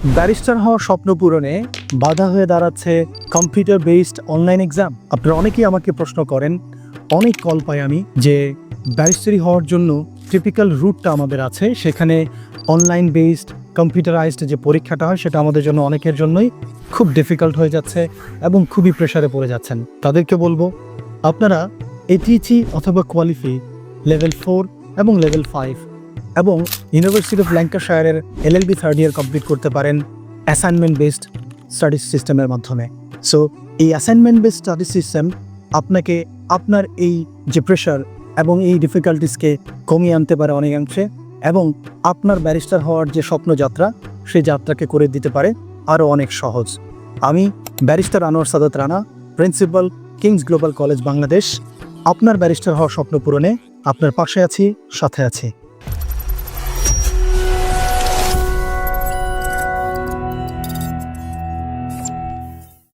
Barrister হওয়ার স্বপ্ন পূরণে বাধা হয়ে দাঁড়াচ্ছে কম্পিউটার বেসড অনলাইন এক্সাম। আপনারা অনেকেই আমাকে প্রশ্ন করেন, অনেক কল পাই আমি যে ব্যারিস্টারি হওয়ার জন্য টিপিক্যাল রুটটা আমাদের আছে, সেখানে অনলাইন বেসড কম্পিউটারাইজড যে পরীক্ষাটা হয় সেটা আমাদের জন্য অনেকের জন্যই খুব ডিফিকাল্ট হয়ে যাচ্ছে এবং খুবই প্রেশারে পড়ে যাচ্ছেন। তাদেরকে বলবো, আপনারা এটিইটি অথবা কোয়ালিফাই লেভেল 4 এবং লেভেল 5 এবং ইউনিভার্সিটি অফ ল্যাঙ্কাশায়ারের LLB থার্ড ইয়ার কমপ্লিট করতে পারেন অ্যাসাইনমেন্ট বেসড স্টাডি সিস্টেমের মাধ্যমে। সো এই অ্যাসাইনমেন্ট বেসড স্টাডি সিস্টেম আপনাকে আপনার এই যে প্রেশার এবং এই ডিফিকাল্টিসকে কমিয়ে আনতে পারে অনেকাংশে, এবং আপনার ব্যারিস্টার হওয়ার যে স্বপ্নযাত্রা সেই যাত্রাকে করে দিতে পারে আরও অনেক সহজ। আমি barrister Anwar Sadat Rana, principal, Kings Global College Bangladesh, আপনার ব্যারিস্টার হওয়ার স্বপ্ন পূরণে আপনার পাশে আছি, সাথে আছি।